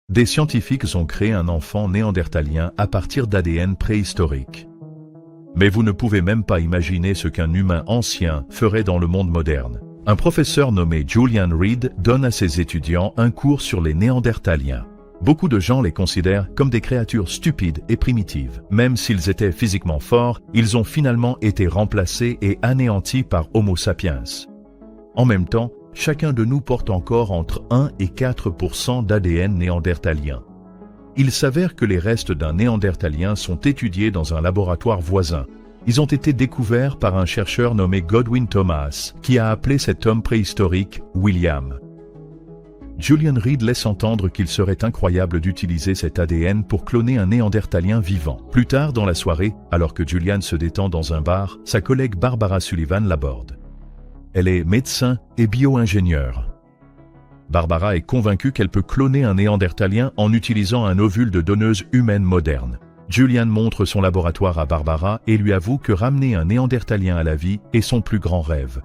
Des scientifiques ont créé un enfant néandertalien à partir d'ADN préhistorique. Mais vous ne pouvez même pas imaginer ce qu'un humain ancien ferait dans le monde moderne. Un professeur nommé Julian Reed donne à ses étudiants un cours sur les néandertaliens. Beaucoup de gens les considèrent comme des créatures stupides et primitives. Même s'ils étaient physiquement forts, ils ont finalement été remplacés et anéantis par Homo sapiens. En même temps, chacun de nous porte encore entre 1 et 4% d'ADN néandertalien. Il s'avère que les restes d'un néandertalien sont étudiés dans un laboratoire voisin. Ils ont été découverts par un chercheur nommé Godwin Thomas, qui a appelé cet homme préhistorique William. Julian Reed laisse entendre qu'il serait incroyable d'utiliser cet ADN pour cloner un néandertalien vivant. Plus tard dans la soirée, alors que Julian se détend dans un bar, sa collègue Barbara Sullivan l'aborde. Elle est médecin et bio-ingénieure. Barbara est convaincue qu'elle peut cloner un néandertalien en utilisant un ovule de donneuse humaine moderne. Julian montre son laboratoire à Barbara et lui avoue que ramener un néandertalien à la vie est son plus grand rêve.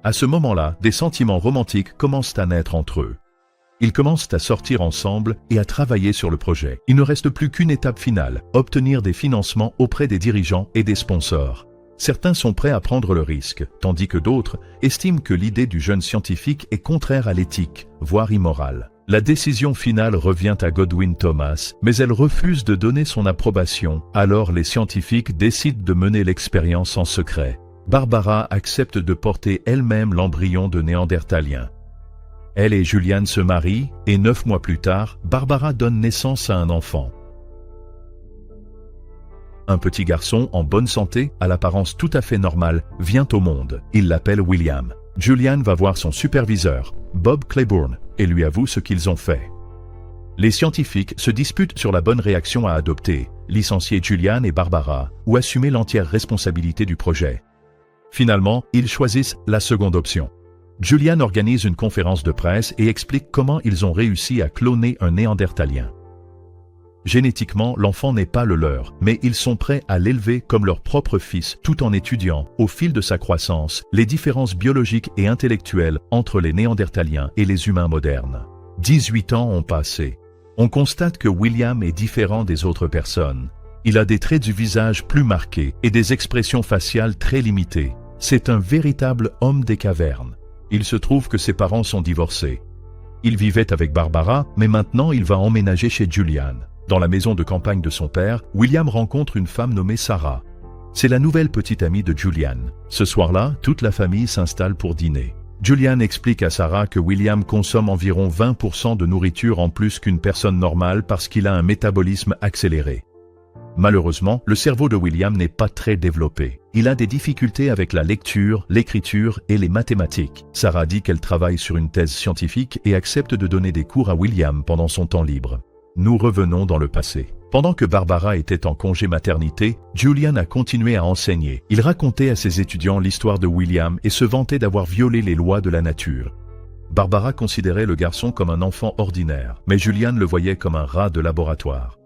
À ce moment-là, des sentiments romantiques commencent à naître entre eux. Ils commencent à sortir ensemble et à travailler sur le projet. Il ne reste plus qu'une étape finale, obtenir des financements auprès des dirigeants et des sponsors. Certains sont prêts à prendre le risque, tandis que d'autres estiment que l'idée du jeune scientifique est contraire à l'éthique, voire immorale. La décision finale revient à Godwin Thomas, mais elle refuse de donner son approbation. Alors les scientifiques décident de mener l'expérience en secret. Barbara accepte de porter elle-même l'embryon de néandertalien. Elle et Julian se marient, et 9 mois plus tard, Barbara donne naissance à un enfant. Un petit garçon en bonne santé, à l'apparence tout à fait normale, vient au monde. Il l'appelle William. Julian va voir son superviseur, Bob Claiborne, et lui avoue ce qu'ils ont fait. Les scientifiques se disputent sur la bonne réaction à adopter, licencier Julian et Barbara, ou assumer l'entière responsabilité du projet. Finalement, ils choisissent la seconde option. Julian organise une conférence de presse et explique comment ils ont réussi à cloner un néandertalien. Génétiquement, l'enfant n'est pas le leur, mais ils sont prêts à l'élever comme leur propre fils tout en étudiant, au fil de sa croissance, les différences biologiques et intellectuelles entre les néandertaliens et les humains modernes. 18 ans ont passé. On constate que William est différent des autres personnes. Il a des traits du visage plus marqués et des expressions faciales très limitées. C'est un véritable homme des cavernes. Il se trouve que ses parents sont divorcés. Il vivait avec Barbara, mais maintenant il va emménager chez Julian. Dans la maison de campagne de son père, William rencontre une femme nommée Sarah. C'est la nouvelle petite amie de Julian. Ce soir-là, toute la famille s'installe pour dîner. Julian explique à Sarah que William consomme environ 20% de nourriture en plus qu'une personne normale parce qu'il a un métabolisme accéléré. Malheureusement, le cerveau de William n'est pas très développé. Il a des difficultés avec la lecture, l'écriture et les mathématiques. Sarah dit qu'elle travaille sur une thèse scientifique et accepte de donner des cours à William pendant son temps libre. Nous revenons dans le passé. Pendant que Barbara était en congé maternité, Julian a continué à enseigner. Il racontait à ses étudiants l'histoire de William et se vantait d'avoir violé les lois de la nature. Barbara considérait le garçon comme un enfant ordinaire, mais Julian le voyait comme un rat de laboratoire.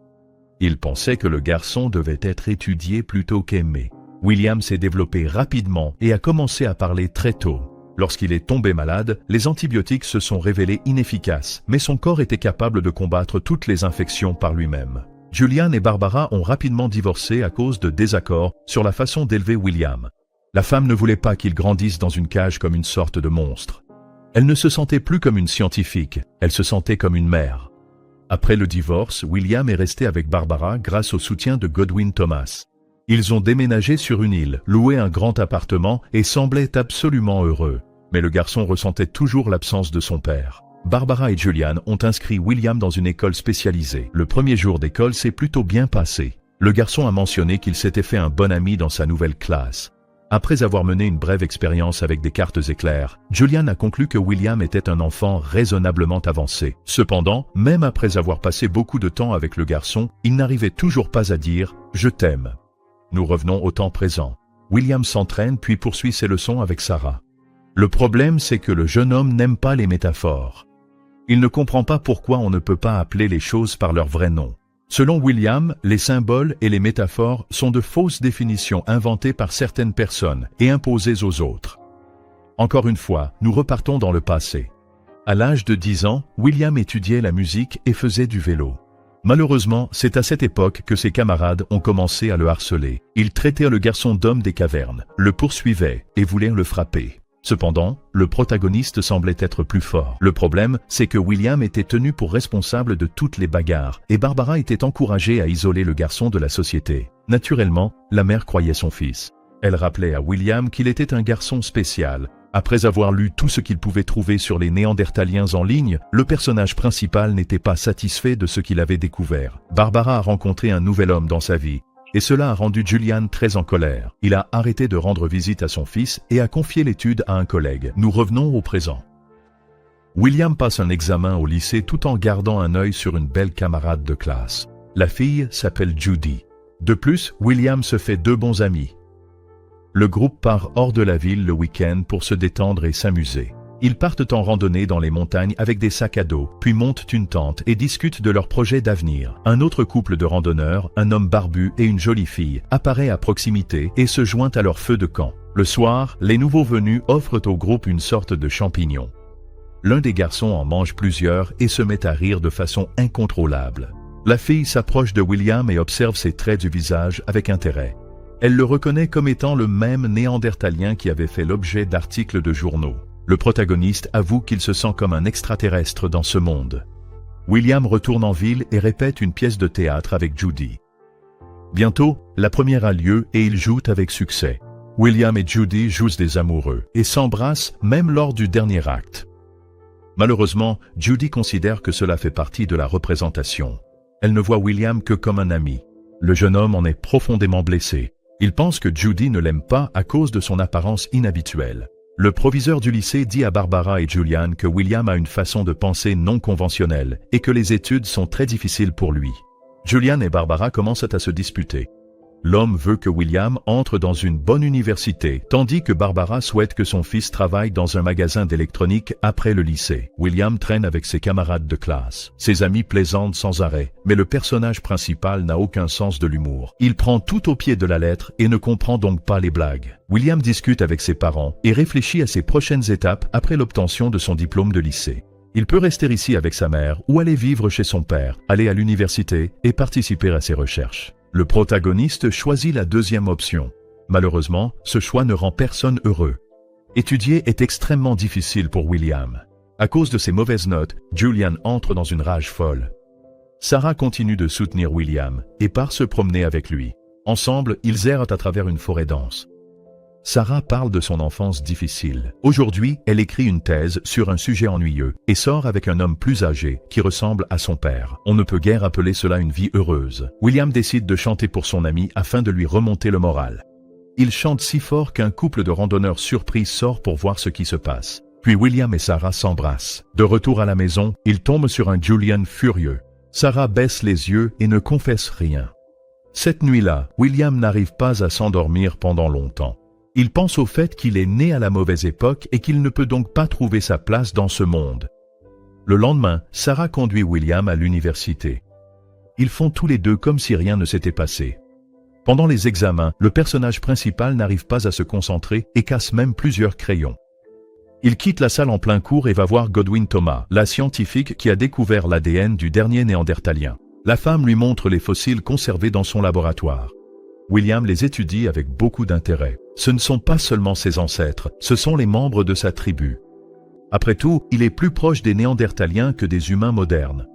Il pensait que le garçon devait être étudié plutôt qu'aimé. William s'est développé rapidement et a commencé à parler très tôt. Lorsqu'il est tombé malade, les antibiotiques se sont révélés inefficaces, mais son corps était capable de combattre toutes les infections par lui-même. Julian et Barbara ont rapidement divorcé à cause de désaccords sur la façon d'élever William. La femme ne voulait pas qu'il grandisse dans une cage comme une sorte de monstre. Elle ne se sentait plus comme une scientifique, elle se sentait comme une mère. Après le divorce, William est resté avec Barbara grâce au soutien de Godwin Thomas. Ils ont déménagé sur une île, loué un grand appartement et semblaient absolument heureux. Mais le garçon ressentait toujours l'absence de son père. Barbara et Julian ont inscrit William dans une école spécialisée. Le premier jour d'école s'est plutôt bien passé. Le garçon a mentionné qu'il s'était fait un bon ami dans sa nouvelle classe. Après avoir mené une brève expérience avec des cartes éclairs, Julian a conclu que William était un enfant raisonnablement avancé. Cependant, même après avoir passé beaucoup de temps avec le garçon, il n'arrivait toujours pas à dire « je t'aime ». Nous revenons au temps présent. William s'entraîne puis poursuit ses leçons avec Sarah. Le problème, c'est que le jeune homme n'aime pas les métaphores. Il ne comprend pas pourquoi on ne peut pas appeler les choses par leur vrai nom. Selon William, les symboles et les métaphores sont de fausses définitions inventées par certaines personnes et imposées aux autres. Encore une fois, nous repartons dans le passé. À l'âge de 10 ans, William étudiait la musique et faisait du vélo. Malheureusement, c'est à cette époque que ses camarades ont commencé à le harceler. Ils traitaient le garçon d'homme des cavernes, le poursuivaient et voulaient le frapper. Cependant, le protagoniste semblait être plus fort. Le problème, c'est que William était tenu pour responsable de toutes les bagarres, et Barbara était encouragée à isoler le garçon de la société. Naturellement, la mère croyait son fils. Elle rappelait à William qu'il était un garçon spécial. Après avoir lu tout ce qu'il pouvait trouver sur les Néandertaliens en ligne, le personnage principal n'était pas satisfait de ce qu'il avait découvert. Barbara a rencontré un nouvel homme dans sa vie, et cela a rendu Julian très en colère. Il a arrêté de rendre visite à son fils et a confié l'étude à un collègue. Nous revenons au présent. William passe un examen au lycée tout en gardant un œil sur une belle camarade de classe. La fille s'appelle Judy. De plus, William se fait 2 bons amis. Le groupe part hors de la ville le week-end pour se détendre et s'amuser. Ils partent en randonnée dans les montagnes avec des sacs à dos, puis montent une tente et discutent de leurs projets d'avenir. Un autre couple de randonneurs, un homme barbu et une jolie fille, apparaît à proximité et se joint à leur feu de camp. Le soir, les nouveaux venus offrent au groupe une sorte de champignon. L'un des garçons en mange plusieurs et se met à rire de façon incontrôlable. La fille s'approche de William et observe ses traits du visage avec intérêt. Elle le reconnaît comme étant le même Néandertalien qui avait fait l'objet d'articles de journaux. Le protagoniste avoue qu'il se sent comme un extraterrestre dans ce monde. William retourne en ville et répète une pièce de théâtre avec Judy. Bientôt, la première a lieu et ils jouent avec succès. William et Judy jouent des amoureux et s'embrassent même lors du dernier acte. Malheureusement, Judy considère que cela fait partie de la représentation. Elle ne voit William que comme un ami. Le jeune homme en est profondément blessé. Il pense que Judy ne l'aime pas à cause de son apparence inhabituelle. Le proviseur du lycée dit à Barbara et Julian que William a une façon de penser non conventionnelle et que les études sont très difficiles pour lui. Julian et Barbara commencent à se disputer. L'homme veut que William entre dans une bonne université, tandis que Barbara souhaite que son fils travaille dans un magasin d'électronique après le lycée. William traîne avec ses camarades de classe. Ses amis plaisantent sans arrêt, mais le personnage principal n'a aucun sens de l'humour. Il prend tout au pied de la lettre et ne comprend donc pas les blagues. William discute avec ses parents et réfléchit à ses prochaines étapes après l'obtention de son diplôme de lycée. Il peut rester ici avec sa mère ou aller vivre chez son père, aller à l'université et participer à ses recherches. Le protagoniste choisit la deuxième option. Malheureusement, ce choix ne rend personne heureux. Étudier est extrêmement difficile pour William. À cause de ses mauvaises notes, Julian entre dans une rage folle. Sarah continue de soutenir William et part se promener avec lui. Ensemble, ils errent à travers une forêt dense. Sarah parle de son enfance difficile. Aujourd'hui, elle écrit une thèse sur un sujet ennuyeux et sort avec un homme plus âgé qui ressemble à son père. On ne peut guère appeler cela une vie heureuse. William décide de chanter pour son ami afin de lui remonter le moral. Il chante si fort qu'un couple de randonneurs surpris sort pour voir ce qui se passe. Puis William et Sarah s'embrassent. De retour à la maison, ils tombent sur un Julian furieux. Sarah baisse les yeux et ne confesse rien. Cette nuit-là, William n'arrive pas à s'endormir pendant longtemps. Il pense au fait qu'il est né à la mauvaise époque et qu'il ne peut donc pas trouver sa place dans ce monde. Le lendemain, Sarah conduit William à l'université. Ils font tous les deux comme si rien ne s'était passé. Pendant les examens, le personnage principal n'arrive pas à se concentrer et casse même plusieurs crayons. Il quitte la salle en plein cours et va voir Godwin Thomas, la scientifique qui a découvert l'ADN du dernier Néandertalien. La femme lui montre les fossiles conservés dans son laboratoire. William les étudie avec beaucoup d'intérêt. Ce ne sont pas seulement ses ancêtres, ce sont les membres de sa tribu. Après tout, il est plus proche des Néandertaliens que des humains modernes.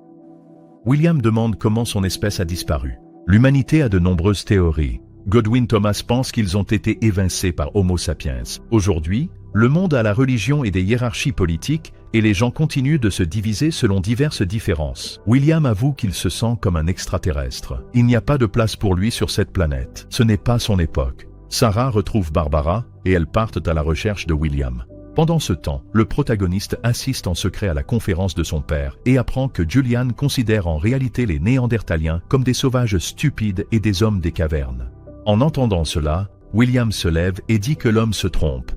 William demande comment son espèce a disparu. L'humanité a de nombreuses théories. Godwin Thomas pense qu'ils ont été évincés par Homo sapiens. Aujourd'hui, le monde a la religion et des hiérarchies politiques, et les gens continuent de se diviser selon diverses différences. William avoue qu'il se sent comme un extraterrestre. Il n'y a pas de place pour lui sur cette planète. Ce n'est pas son époque. Sarah retrouve Barbara, et elles partent à la recherche de William. Pendant ce temps, le protagoniste assiste en secret à la conférence de son père et apprend que Julian considère en réalité les Néandertaliens comme des sauvages stupides et des hommes des cavernes. En entendant cela, William se lève et dit que l'homme se trompe.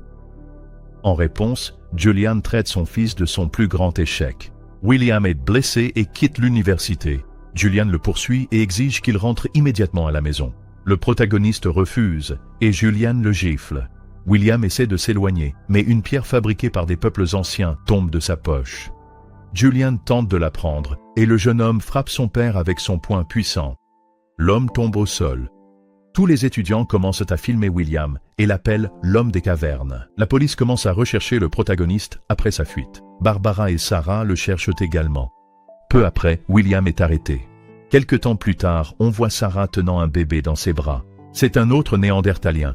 En réponse, Julian traite son fils de son plus grand échec. William est blessé et quitte l'université. Julian le poursuit et exige qu'il rentre immédiatement à la maison. Le protagoniste refuse et Julian le gifle. William essaie de s'éloigner, mais une pierre fabriquée par des peuples anciens tombe de sa poche. Julian tente de la prendre, et le jeune homme frappe son père avec son poing puissant. L'homme tombe au sol. Tous les étudiants commencent à filmer William et l'appellent l'homme des cavernes. La police commence à rechercher le protagoniste après sa fuite. Barbara et Sarah le cherchent également. Peu après, William est arrêté. Quelque temps plus tard, on voit Sarah tenant un bébé dans ses bras. C'est un autre néandertalien,